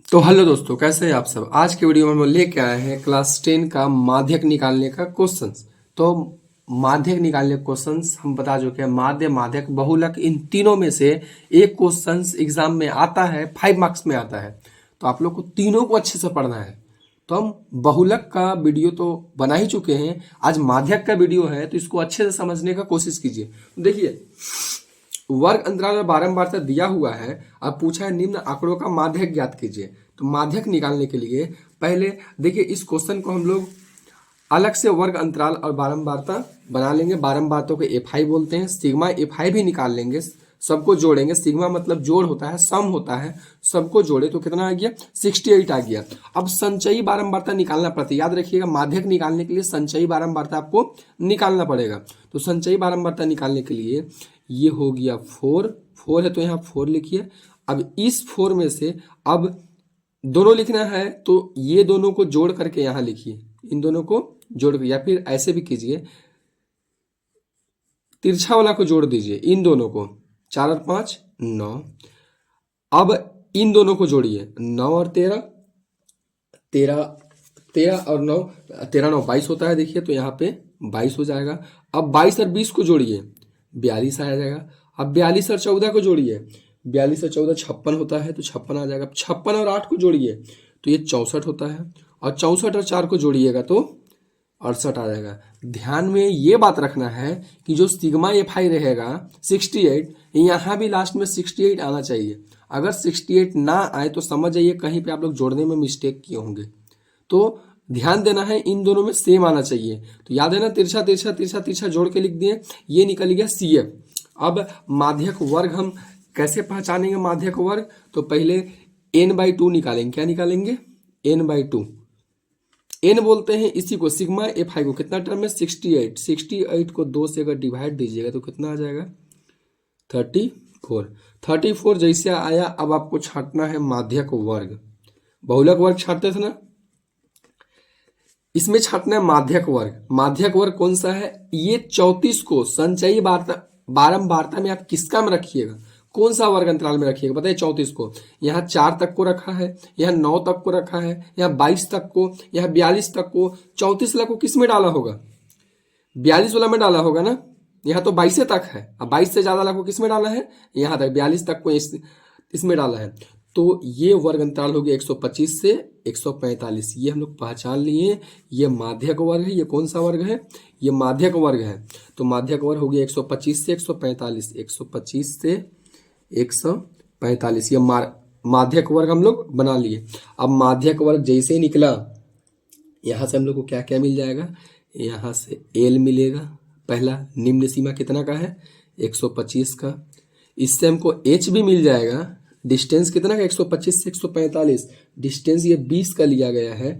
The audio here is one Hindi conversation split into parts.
तो हेलो दोस्तों, कैसे हैं आप सब। आज के वीडियो में हम लेके आए हैं क्लास 10 का माध्यक निकालने का क्वेश्चंस। तो माध्यक निकालने के क्वेश्चंस हम बता चुके हैं। माध्य, माध्यक, बहुलक, इन तीनों में से एक क्वेश्चंस एग्जाम में आता है, 5 मार्क्स में आता है। तो आप लोग को तीनों को अच्छे से पढ़ना है। तो हम बहुलक का वीडियो तो बना ही चुके हैं, आज माध्यक का वीडियो है, तो इसको अच्छे से समझने का कोशिश कीजिए। देखिए, वर्ग अंतराल में बारंबारता दिया हुआ है। अब पूछा है निम्न आंकड़ों का माध्यक ज्ञात कीजिए। तो माध्यक निकालने के लिए पहले देखिए, इस क्वेश्चन को हम लोग अलग से वर्ग अंतराल और बारंबारता बना लेंगे। बारंबारतों को एफ बोलते हैं। सिग्मा एफ भी निकाल लेंगे, सबको जोड़ेंगे। सिग्मा मतलब जोड़ होता है, सम होता है। सबको जोड़े तो कितना आ गया, 68 आ गया। अब संचयी बारंबारता निकालना पड़ता है। याद रखिएगा, माध्यक निकालने के लिए संचयी बारंबारता आपको निकालना पड़ेगा। तो संचयी बारंबारता निकालने के लिए ये हो गया 4 है, तो यहाँ 4 लिखिए। अब इस 4 में से अब दोनों लिखना है, तो ये दोनों को जोड़ करके यहाँ लिखिए। इन दोनों को जोड़, या फिर ऐसे भी कीजिए, तिरछा वाला को जोड़ दीजिए इन दोनों को। 4 और 5 9। अब इन दोनों को जोड़िए, 9 और 13, 13 और 9, 13 9 22 होता है। देखिए, तो यहाँ पे 22 हो जाएगा। अब 22 और 20 को जोड़िए, 42 आ जाएगा। अब 42 और 14 को जोड़िए, 42 और 14 56 होता है, तो 56 आ जाएगा। 56 और 8 को जोड़िए, तो ये 64 होता है। और 64 और 4 को जोड़िएगा तो 68 आ जाएगा। ध्यान में ये बात रखना है कि जो सिग्मा एफ आई रहेगा 68, यहाँ भी लास्ट में 68 आना चाहिए। अगर 68 ना आए तो समझ जाइए कहीं पे आप लोग जोड़ने में मिस्टेक किए होंगे। तो ध्यान देना है, इन दोनों में सेम आना चाहिए। तो याद है ना, तिरछा तिरछा तिरछा तिरछा जोड़ के लिख दिए, ये निकल गया सी एफ। अब माध्यक वर्ग हम कैसे पहचानेंगे माध्यक वर्ग? तो पहले n/2 निकालेंगे। क्या निकालेंगे? n/2। n बोलते हैं इसी को, सिग्मा एफ आई को। कितना टर्म में? 68। 68 को 2 से अगर डिवाइड दीजिएगा तो कितना आ जाएगा? 34। 34 जैसे आया, अब आपको छांटना है माध्यक वर्ग। बहुलक वर्ग छांटते थे ना, इसमें छांटना है माध्यक वर्ग। माध्यक वर्ग कौन सा है? ये 34 को संचयी बारंबारता में आप किसका में रखिएगा, कौन सा वर्ग अंतराल में रखिएगा? बताइए। 34 को यहाँ 4 तक को रखा है, यहाँ 9 तक को रखा है, यहाँ 22 तक को, यहाँ 42 तक को। 34 वाला को किस में डाला होगा? 42 वाला में डाला होगा ना। यहाँ तो 22 तक है। अब 22 से ज्यादा वाला को किस में डाला है? यहाँ तक 42 तक को इसमें डाला है। तो ये वर्ग अंतराल हो गया 125 से 145। ये हम लोग पहचान लिए, ये माध्यक वर्ग है। ये कौन सा वर्ग है? ये माध्यक वर्ग है। तो माध्यक वर्ग हो गया 125 से 145। 125 से 145 ये माध्यक वर्ग हम लोग बना लिए। अब माध्यक वर्ग जैसे ही निकला, यहां से हम लोग को क्या क्या मिल जाएगा? यहां से एल मिलेगा। पहला निम्न सीमा कितना का है? 125 का। इससे हमको एच भी मिल जाएगा। डिस्टेंस कितना का? 125 से 145। डिस्टेंस ये 20 का लिया गया है।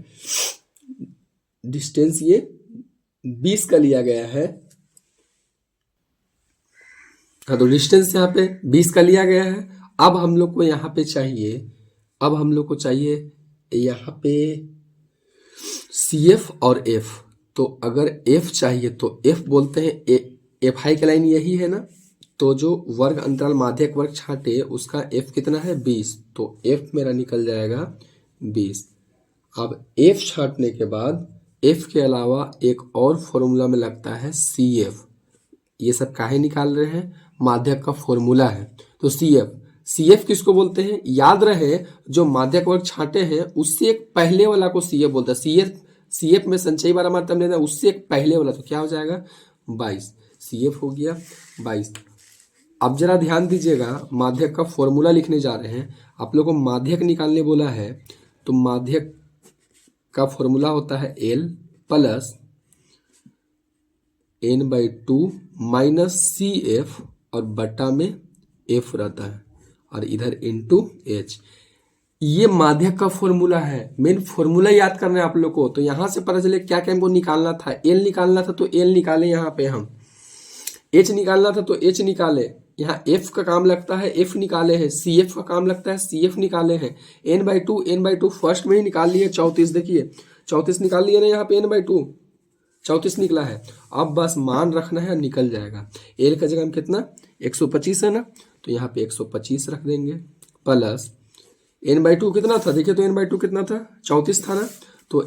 डिस्टेंस ये 20 का लिया गया है। हाँ, तो डिस्टेंस यहाँ पे 20 का लिया गया है। अब हम लोग को यहाँ पे चाहिए, अब हम लोग को चाहिए यहाँ पे सी एफ और एफ। तो अगर एफ चाहिए तो एफ बोलते हैं, एफ आई का लाइन यही है ना। तो जो वर्ग अंतराल माध्यक वर्ग छांटे उसका एफ कितना है? 20। तो एफ मेरा निकल जाएगा 20। अब एफ छांटने के बाद एफ के अलावा एक और फॉर्मूला में लगता है सी एफ। ये सब काहे निकाल रहे हैं? माध्यक का फॉर्मूला है। तो सी एफ किसको बोलते हैं? याद रहे, जो माध्यक वर्ग छांटे हैं उससे एक पहले वाला को सी एफ बोलता है। सी एफ में संचयी बारंबारता लेना, उससे एक पहले वाला, तो क्या हो जाएगा? 22। सी एफ हो गया 22। अब जरा ध्यान दीजिएगा, माध्यक का फॉर्मूला लिखने जा रहे हैं। आप लोगों को माध्यक निकालने बोला है, तो माध्यक का फॉर्मूला होता है L plus n/2 minus C F, और बटा में एफ रहता है, और इधर इंटू एच। ये माध्यक का फॉर्मूला है। मेन फॉर्मूला याद करना है आप लोग को। तो यहां से पता चले क्या क्या हमको निकालना था। एल निकालना था तो एल निकाले, यहाँ पे हम एच निकालना था तो एच निकाले। यहाँ एफ का काम लगता है, एफ निकाले हैं। सी एफ का काम लगता है, सी एफ निकाले हैं। n/2 फर्स्ट में ही निकाल लिए। 34 देखिए, 34 निकाल लिए ना, यहाँ पे n/2 34 निकला है। अब बस मान रखना है, निकल जाएगा। एल का जगह हम कितना? 125 है ना, तो यहाँ पे 125 रख देंगे, प्लस n/2 कितना था, देखिए तो n/2 कितना था, 34 था ना, तो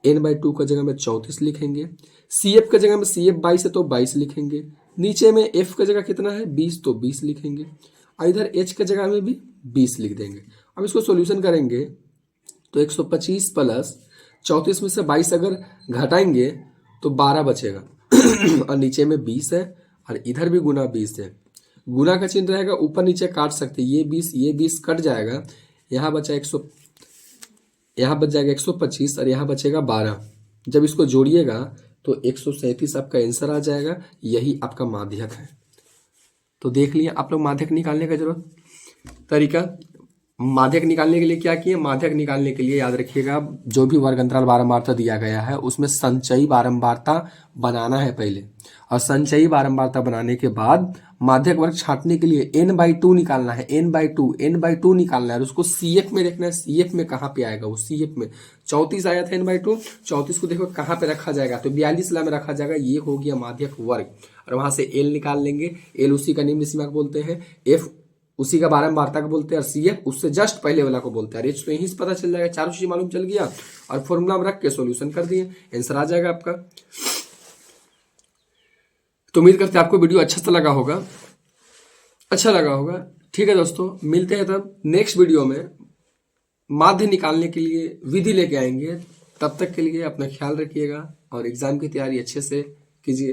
n/2 का जगह में 34 लिखेंगे। CF का जगह में CF 22 है तो 22 लिखेंगे। नीचे में F का जगह कितना है 20 तो 20 लिखेंगे। और इधर H का जगह में भी 20 लिख देंगे। अब इसको सॉल्यूशन करेंगे तो 125 प्लस 34 में से 22 अगर घटाएंगे तो 12 बचेगा और नीचे में 20 है और इधर भी गुना 20 है। गुना का चिन्ह रहेगा, ऊपर नीचे काट सकते, ये 20 कट जाएगा, यहाँ बचा 100, यहाँ बच जाएगा 125 और यहाँ बचेगा 12। जब इसको जोड़िएगा तो 137 आपका आंसर आ जाएगा। यही आपका माध्यक है। तो देख लिया आप लोग माध्यक निकालने का जरूरत तरीका। माध्यक निकालने के लिए क्या किए, माध्यक निकालने के लिए याद रखिएगा जो भी वर्ग अंतराल बारंबारता दिया गया है उसमें संचयी बारंबारता बनाना है पहले, और संचयी बारंबारता बनाने के बाद माध्यक वर्ग छांटने के लिए n/2 निकालना है, n/2 निकालना है और उसको CF में देखना है। CF में कहाँ पे आएगा वो, CF में 34 आया था n/2, 34 को देखो कहाँ पे रखा जाएगा, तो 42 ला में रखा जाएगा। ये हो गया माध्यक वर्ग और वहां से L निकाल लेंगे। L उसी का निम्न सीमा को बोलते हैं, F उसी का बारंबारता को बोलते हैं और CF उससे जस्ट पहले वाला को बोलते हैं। H तो यहीं से पता चल जाएगा, चारों चीज मालूम चल गया और फॉर्मूला में रख के सॉल्यूशन कर दिए, आंसर आ जाएगा आपका। तो उम्मीद करते हैं आपको वीडियो अच्छा लगा होगा। ठीक है दोस्तों, मिलते हैं तब नेक्स्ट वीडियो में। माध्य निकालने के लिए विधि लेके आएंगे। तब तक के लिए अपना ख्याल रखिएगा और एग्जाम की तैयारी अच्छे से कीजिए।